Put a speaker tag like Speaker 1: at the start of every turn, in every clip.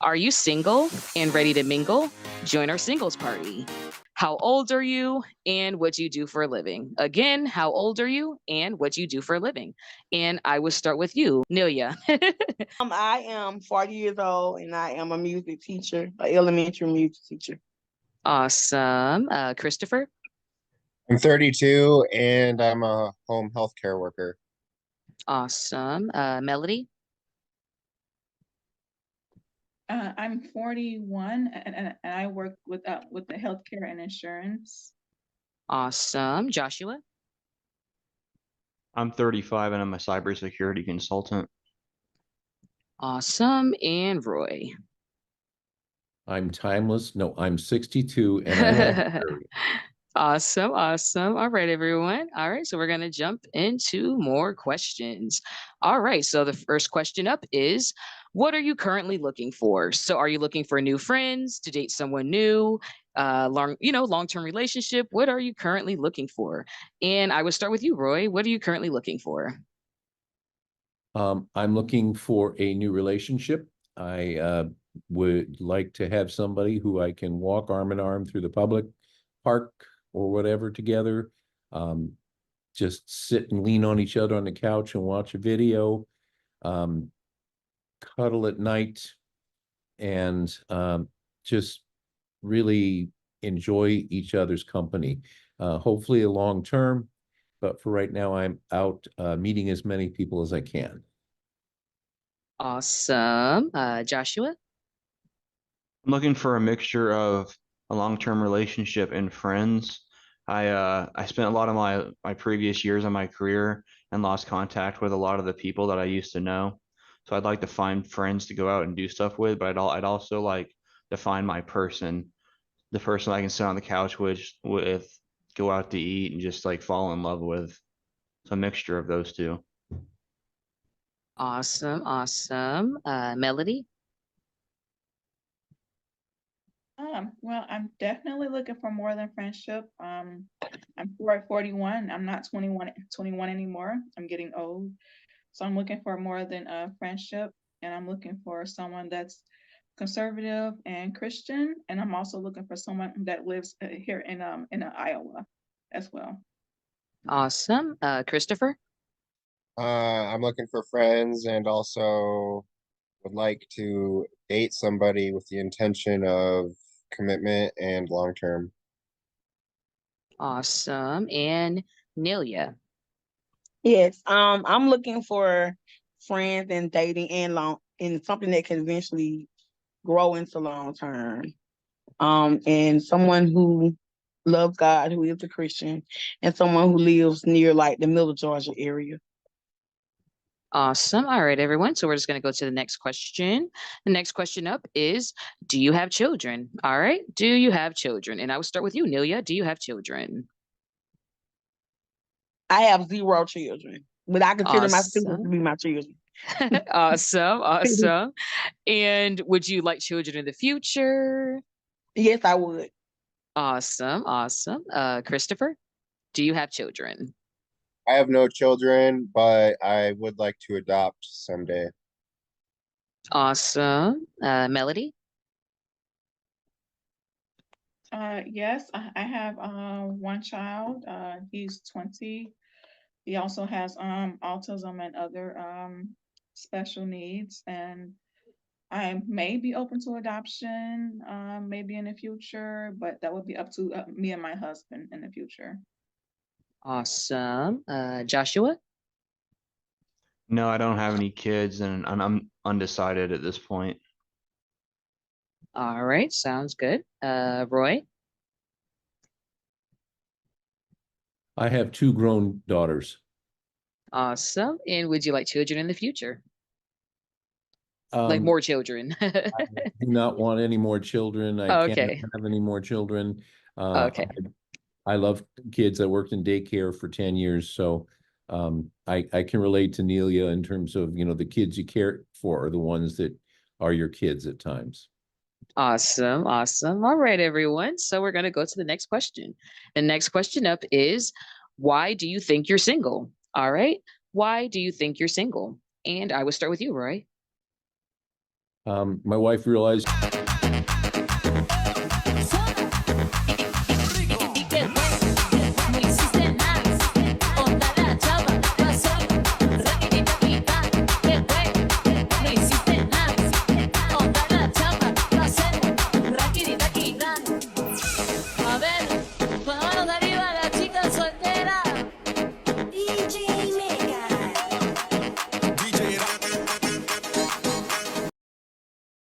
Speaker 1: Are you single and ready to mingle? Join our singles party. How old are you and what do you do for a living? Again, how old are you and what do you do for a living? And I will start with you, Nelia.
Speaker 2: I am 40 years old and I am a music teacher, an elementary music teacher.
Speaker 1: Awesome. Christopher.
Speaker 3: I'm 32 and I'm a home healthcare worker.
Speaker 1: Awesome. Melody.
Speaker 4: I'm 41 and I work with the healthcare and insurance.
Speaker 1: Awesome. Joshua.
Speaker 5: I'm 35 and I'm a cybersecurity consultant.
Speaker 1: Awesome. And Roy.
Speaker 6: I'm timeless. No, I'm 62 and I'm
Speaker 1: Awesome. Awesome. All right, everyone. All right. So we're going to jump into more questions. All right. So the first question up is, what are you currently looking for? So are you looking for new friends, to date someone new, long-term relationship? What are you currently looking for? And I would start with you, Roy. What are you currently looking for?
Speaker 6: I'm looking for a new relationship. I would like to have somebody who I can walk arm in arm through the public park or whatever together. Just sit and lean on each other on the couch and watch a video, cuddle at night, and just really enjoy each other's company. Hopefully a long term, but for right now, I'm out meeting as many people as I can.
Speaker 1: Awesome. Joshua?
Speaker 5: I'm looking for a mixture of a long-term relationship and friends. I spent a lot of my previous years of my career and lost contact with a lot of the people that I used to know. So I'd like to find friends to go out and do stuff with, but I'd also like to find my person, the person I can sit on the couch with, go out to eat and just like fall in love with. So a mixture of those two.
Speaker 1: Awesome. Awesome. Melody?
Speaker 4: Well, I'm definitely looking for more than friendship. I'm 41. I'm not 21 anymore. I'm getting old. So I'm looking for more than a friendship, and I'm looking for someone that's conservative and Christian, and I'm also looking for someone that lives here in Iowa as well.
Speaker 1: Awesome. Christopher?
Speaker 3: I'm looking for friends and also would like to date somebody with the intention of commitment and long term.
Speaker 1: Awesome. And Nelia?
Speaker 2: Yes, I'm looking for friends and dating and something that can eventually grow into long term. And someone who loves God, who is a Christian, and someone who lives near like the Middle Georgia area.
Speaker 1: Awesome. All right, everyone. So we're just going to go to the next question. The next question up is, do you have children? All right. Do you have children? And I will start with you, Nelia. Do you have children?
Speaker 2: I have 0 children, but I consider my students to
Speaker 1: Awesome.
Speaker 2: be my children.
Speaker 1: Awesome. Awesome. And would you like children in the future?
Speaker 2: Yes, I would.
Speaker 1: Awesome. Awesome. Christopher, do you have children?
Speaker 3: I have no children, but I would like to adopt someday.
Speaker 1: Awesome. Melody?
Speaker 4: Yes, I have one child. He's 20. He also has autism and other special needs, and I may be open to adoption, maybe in the future, but that would be up to me and my husband in the future.
Speaker 1: Awesome. Joshua?
Speaker 5: No, I don't have any kids and I'm undecided at this point.
Speaker 1: All right. Sounds good. Roy?
Speaker 6: I have 2 grown daughters.
Speaker 1: Awesome. And would you like children in the future? Like
Speaker 6: Um,
Speaker 1: more children?
Speaker 6: I do not want any more children. I can't
Speaker 1: Okay.
Speaker 6: have any more children.
Speaker 1: Okay.
Speaker 6: I love kids. I worked in daycare for 10 years, so I can relate to Nelia in terms of, the kids you care for are the ones that are your kids at times.
Speaker 1: Awesome. Awesome. All right, everyone. So we're going to go to the next question. The next question up is, why do you think you're single? All right. Why do you think you're single? And I will start with you, Roy.
Speaker 6: My wife realized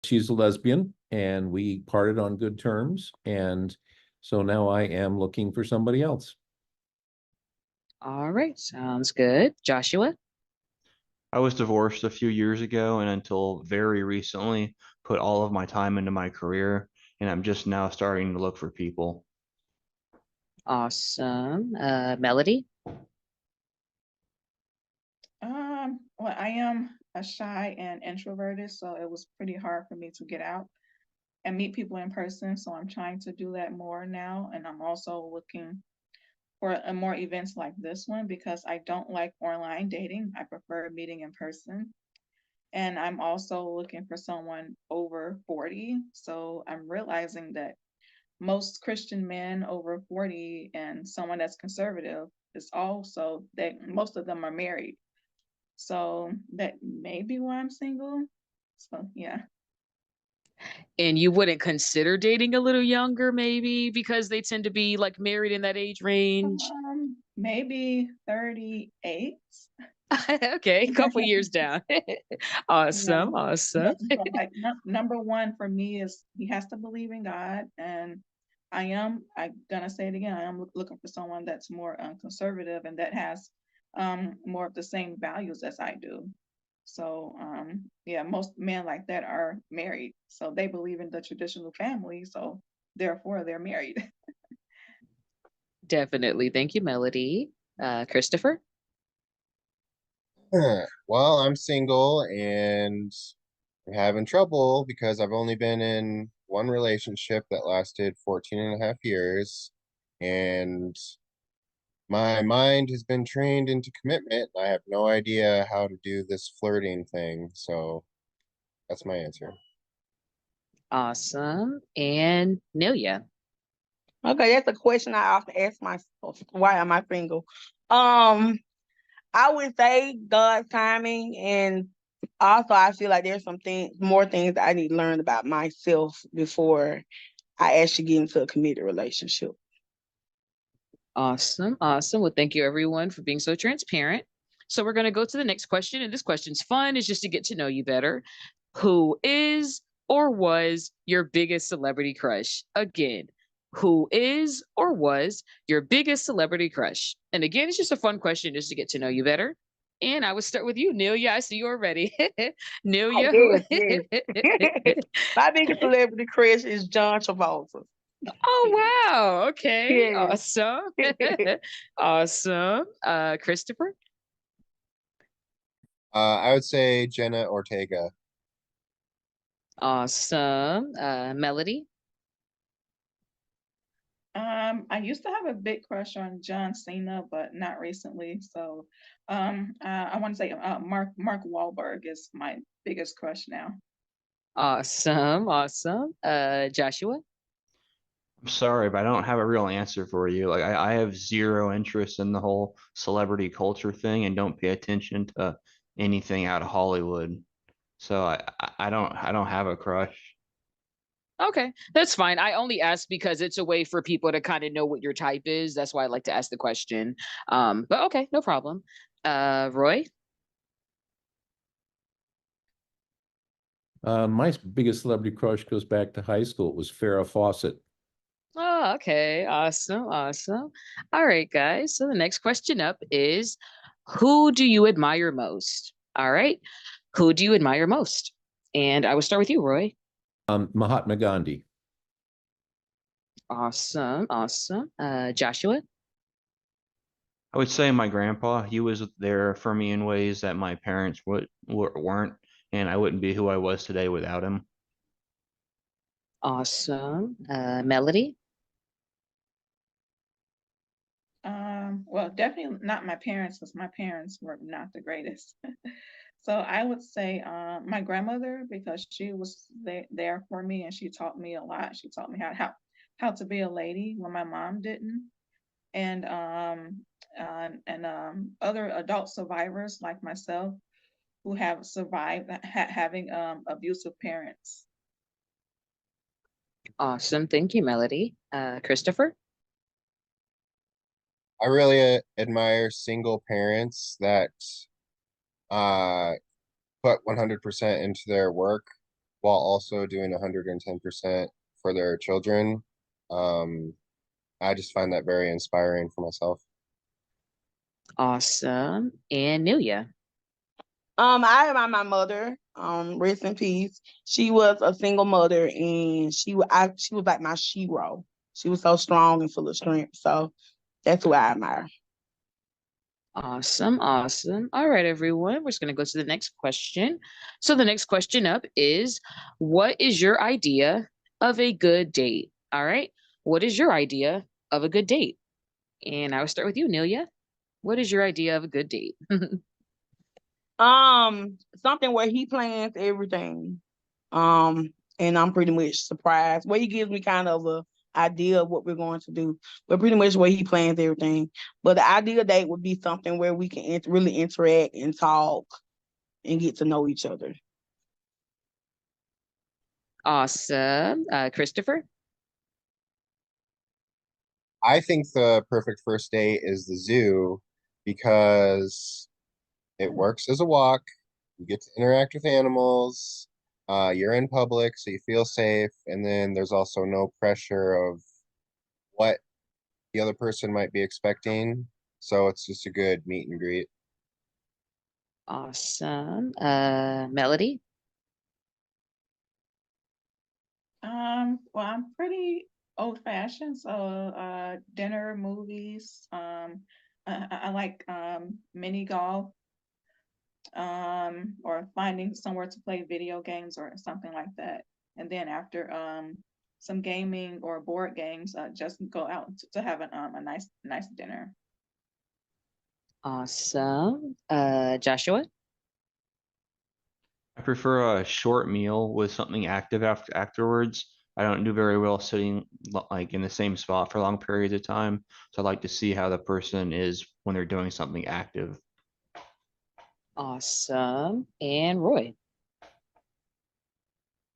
Speaker 6: she's a lesbian, and we parted on good terms. And so now I am looking for somebody else.
Speaker 1: All right, sounds good. Joshua?
Speaker 5: I was divorced a few years ago and until very recently put all of my time into my career, and I'm just now starting to look for people.
Speaker 1: Awesome. Melody?
Speaker 4: Well, I am a shy and introverted, so it was pretty hard for me to get out and meet people in person. So I'm trying to do that more now. And I'm also looking for more events like this one because I don't like online dating. I prefer meeting in person. And I'm also looking for someone over 40. So I'm realizing that most Christian men over 40 and someone that's conservative is also that most of them are married. So that may be why I'm single. So yeah.
Speaker 1: And you wouldn't consider dating a little younger, maybe, because they tend to be like married in that age range?
Speaker 4: Maybe 38.
Speaker 1: Okay, a couple years down.
Speaker 4: Yeah.
Speaker 1: Awesome, awesome.
Speaker 4: But like number one for me is he has to believe in God, and I'm gonna say it again. I am looking for someone that's more conservative and that has more of the same values as I do. So yeah, most men like that are married, so they believe in the traditional family, so therefore they're married.
Speaker 1: Definitely. Thank you, Melody. Christopher?
Speaker 3: Well, I'm single and I'm having trouble because I've only been in one relationship that lasted 14 and a half years. And my mind has been trained into commitment. I have no idea how to do this flirting thing. So that's my answer.
Speaker 1: Awesome. And Nelia?
Speaker 2: Okay, that's a question I often ask myself. Why am I single? Um, I would say God's timing, and also I feel like there's more things that I need to learn about myself before I actually get into a committed relationship.
Speaker 1: Awesome. Awesome. Well, thank you everyone for being so transparent. So we're going to go to the next question. And this question's fun. It's just to get to know you better. Who is or was your biggest celebrity crush? Again, who is or was your biggest celebrity crush? And again, it's just a fun question just to get to know you better. And I would start with you, Nelia. I see you already.
Speaker 2: Oh,
Speaker 1: Nelia, who?
Speaker 2: yes, yes. My biggest celebrity crush is John Travolta.
Speaker 1: Oh, wow. Okay.
Speaker 2: Yes.
Speaker 1: Awesome. Awesome. Christopher?
Speaker 3: I would say Jenna Ortega.
Speaker 1: Awesome. Melody?
Speaker 4: I used to have a big crush on John Cena, but not recently. So, I want to say Mark Wahlberg is my biggest crush now.
Speaker 1: Awesome. Awesome. Joshua?
Speaker 5: I'm sorry, but I don't have a real answer for you. Like I have zero interest in the whole celebrity culture thing and don't pay attention to anything out of Hollywood. So I don't have a crush.
Speaker 1: Okay, that's fine. I only ask because it's a way for people to kind of know what your type is. That's why I like to ask the question. But okay, no problem. Roy?
Speaker 6: My biggest celebrity crush goes back to high school. It was Farrah Fawcett.
Speaker 1: Oh, okay. Awesome. Awesome. All right, guys. So the next question up is who do you admire most? All right. Who do you admire most? And I will start with you, Roy.
Speaker 6: Mahatma Gandhi.
Speaker 1: Awesome. Awesome. Joshua?
Speaker 5: I would say my grandpa, he was there for me in ways that my parents weren't, and I wouldn't be who I was today without him.
Speaker 1: Awesome. Melody?
Speaker 4: Well, definitely not my parents, because my parents were not the greatest. So I would say my grandmother, because she was there for me and she taught me a lot. She taught me how to be a lady when my mom didn't. And other adult survivors like myself who have survived having abusive parents.
Speaker 1: Awesome. Thank you, Melody. Christopher?
Speaker 3: I really admire single parents that uh put 100% into their work while also doing 110% for their children. Um, I just find that very inspiring for myself.
Speaker 1: Awesome. And Nelia?
Speaker 2: I admire my mother. Rest in peace. She was a single mother, and she was like my shero. She was so strong and full of strength. So that's who I admire.
Speaker 1: Awesome. Awesome. All right, everyone. We're just going to go to the next question. So the next question up is, what is your idea of a good date? All right. What is your idea of a good date? And I will start with you, Nelia. What is your idea of a good date?
Speaker 2: Something where he plans everything. Um, and I'm pretty much surprised. Where he gives me kind of a idea of what we're going to do, but pretty much where he plans everything. But the ideal date would be something where we can really interact and talk and get to know each other.
Speaker 1: Awesome. Christopher?
Speaker 3: I think the perfect first date is the zoo because it works as a walk. You get to interact with animals. You're in public, so you feel safe. And then there's also no pressure of what the other person might be expecting. So it's just a good meet and greet.
Speaker 1: Awesome. Melody?
Speaker 4: Well, I'm pretty old fashioned, so dinner, movies. I like mini golf, or finding somewhere to play video games or something like that. And then after some gaming or board games, just go out to have a nice dinner.
Speaker 1: Awesome. Joshua?
Speaker 5: I prefer a short meal with something active afterwards. I don't do very well sitting like in the same spot for long periods of time. So I like to see how the person is when they're doing something active.
Speaker 1: Awesome. And Roy?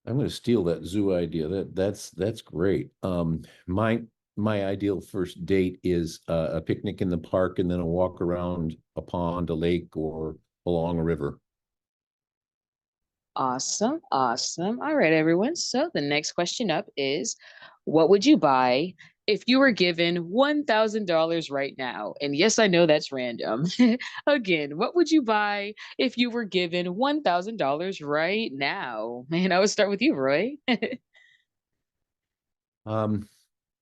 Speaker 6: I'm going to steal that zoo idea. That's great. My ideal first date is a picnic in the park and then a walk around a pond, a lake, or along a river.
Speaker 1: Awesome. Awesome. All right, everyone. So the next question up is, what would you buy if you were given $1,000 right now? And yes, I know that's random. Again, what would you buy if you were given $1,000 right now? And I would start with you, Roy.
Speaker 6: Um,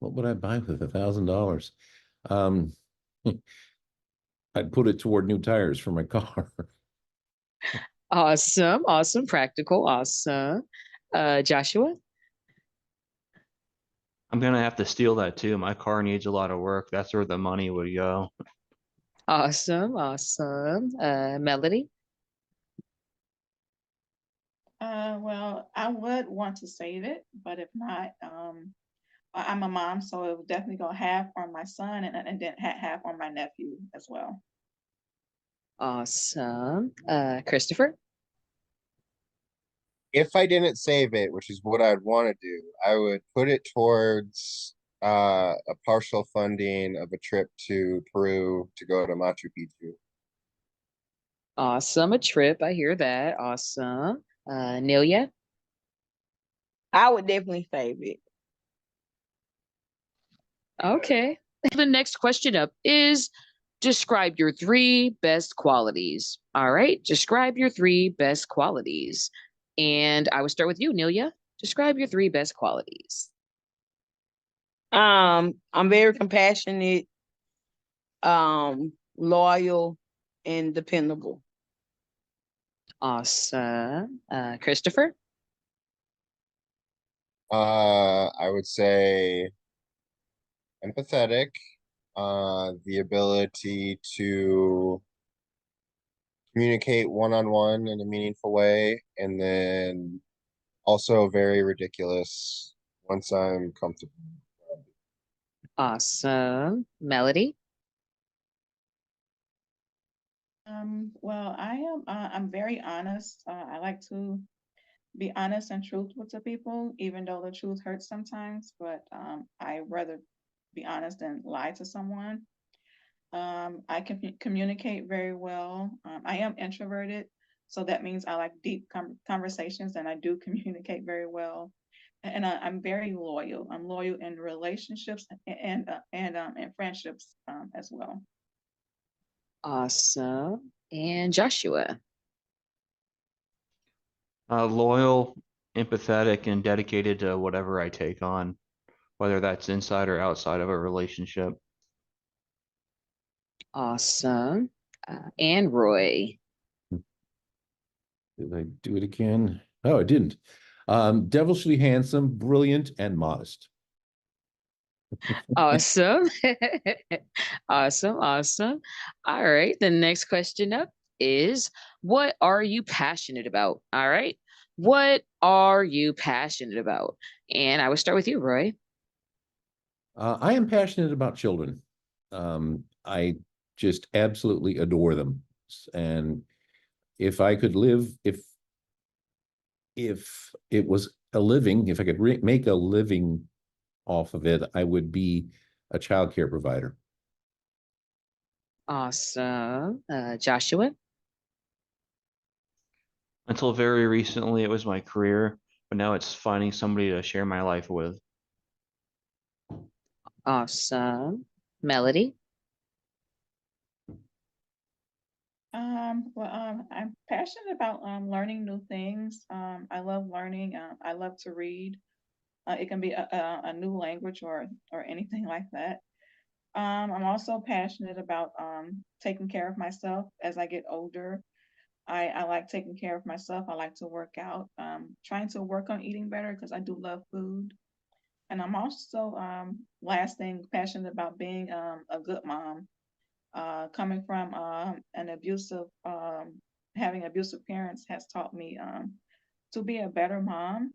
Speaker 6: what would I buy with $1,000? Um, I'd put it toward new tires for my car.
Speaker 1: Awesome. Awesome. Practical. Awesome. Joshua?
Speaker 5: I'm gonna have to steal that too. My car needs a lot of work. That's where the money would go.
Speaker 1: Awesome. Awesome. Melody?
Speaker 4: Well, I would want to save it, but if not, I'm a mom, so it would definitely go half on my son and then half on my nephew as well.
Speaker 1: Awesome. Christopher?
Speaker 3: If I didn't save it, which is what I'd want to do, I would put it towards a partial funding of a trip to Peru to go to Machu Picchu.
Speaker 1: Awesome. A trip. I hear that. Awesome. Nelia?
Speaker 2: I would definitely save it.
Speaker 1: Okay. The next question up is, describe your three best qualities. All right. Describe your three best qualities. And I would start with you, Nelia. Describe your three best qualities.
Speaker 2: I'm very compassionate, loyal, and dependable.
Speaker 1: Awesome. Christopher?
Speaker 3: I would say empathetic, the ability to communicate one-on-one in a meaningful way, and then also very ridiculous once I'm comfortable.
Speaker 1: Awesome. Melody?
Speaker 4: Well, I'm very honest. I like to be honest and truthful to people, even though the truth hurts sometimes, but I rather be honest than lie to someone. I can communicate very well. I am introverted, so that means I like deep conversations, and I do communicate very well. And I'm very loyal. I'm loyal in relationships and in friendships as well.
Speaker 1: Awesome. And Joshua?
Speaker 5: Loyal, empathetic, and dedicated to whatever I take on, whether that's inside or outside of a relationship.
Speaker 1: Awesome. And Roy?
Speaker 6: Did I do it again? Oh, I didn't. Devilishly handsome, brilliant, and modest.
Speaker 1: Awesome. Awesome. Awesome. All right. The next question up is, what are you passionate about? All right. What are you passionate about? And I will start with you, Roy.
Speaker 6: I am passionate about children. I just absolutely adore them. And if I could live, if it was a living, if I could make a living off of it, I would be a child care provider.
Speaker 1: Awesome. Joshua.
Speaker 5: Until very recently, it was my career, but now it's finding somebody to share my life with.
Speaker 1: Awesome. Melody.
Speaker 4: I'm passionate about learning new things. I love learning. I love to read. It can be a new language or anything like that. I'm also passionate about taking care of myself as I get older. I like taking care of myself. I like to work out. Trying to work on eating better because I do love food. And I'm also, last thing, passionate about being a good mom. Coming from an abusive, having abusive parents has taught me to be a better mom,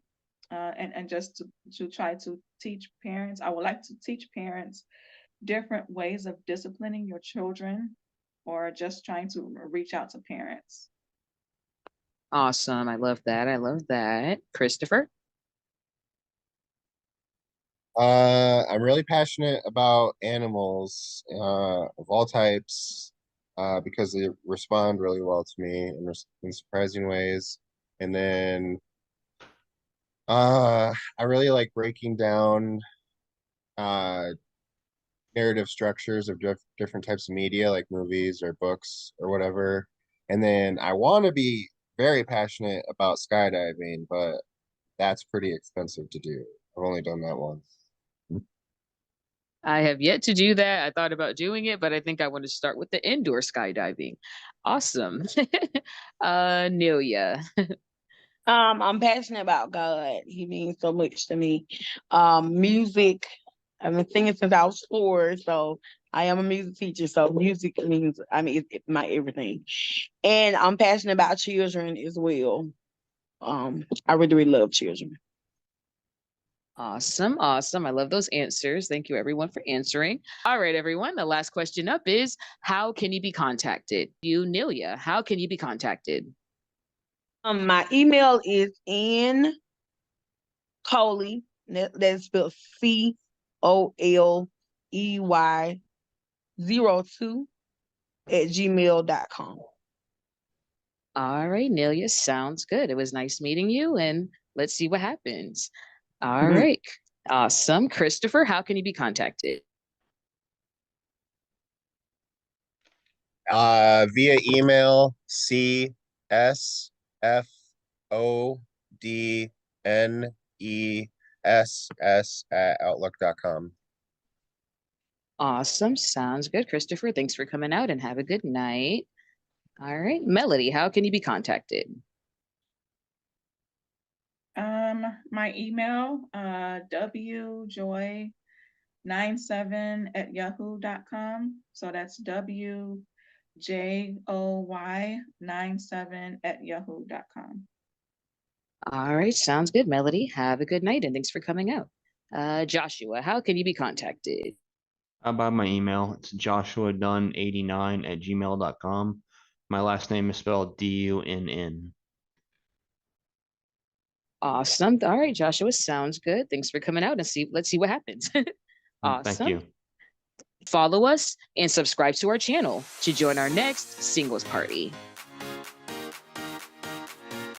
Speaker 4: and just to try to teach parents. I would like to teach parents different ways of disciplining your children, or just trying to reach out to parents.
Speaker 1: Awesome. I love that. I love that. Christopher.
Speaker 3: I'm really passionate about animals of all types because they respond really well to me in surprising ways. And then I really like breaking down uh, narrative structures of different types of media, like movies or books or whatever. And then I want to be very passionate about skydiving, but that's pretty expensive to do. I've only done that once.
Speaker 1: I have yet to do that. I thought about doing it, but I think I want to start with the indoor skydiving. Awesome. Nelia.
Speaker 2: I'm passionate about God. He means so much to me. Music. I've been singing since I was 4, so I am a music teacher. So music means, I mean, it's my everything. And I'm passionate about children as well. I really, really love children.
Speaker 1: Awesome. Awesome. I love those answers. Thank you, everyone, for answering. All right, everyone. The last question up is, how can you be contacted? You, Nelia, how can you be contacted?
Speaker 2: My email is in Coley. That's spelled COLEY02 @gmail.com.
Speaker 1: All right, Nelia, sounds good. It was nice meeting you, and let's see what happens. All right. Awesome. Christopher, how can you be contacted?
Speaker 3: Via email, CSFODNESS@outlook.com.
Speaker 1: Awesome. Sounds good, Christopher. Thanks for coming out and have a good night. All right. Melody, how can you be contacted?
Speaker 4: My email, wjoy97 @yahoo.com. So that's joy97@yahoo.com.
Speaker 1: All right, sounds good, Melody. Have a good night and thanks for coming out. Joshua, how can you be contacted?
Speaker 5: How about my email? It's joshuadunn89@gmail.com. My last name is spelled Dunn.
Speaker 1: Awesome. All right, Joshua, sounds good. Thanks for coming out and let's see what happens.
Speaker 5: Thank
Speaker 1: Awesome.
Speaker 5: you.
Speaker 1: Follow us and subscribe to our channel to join our next singles party.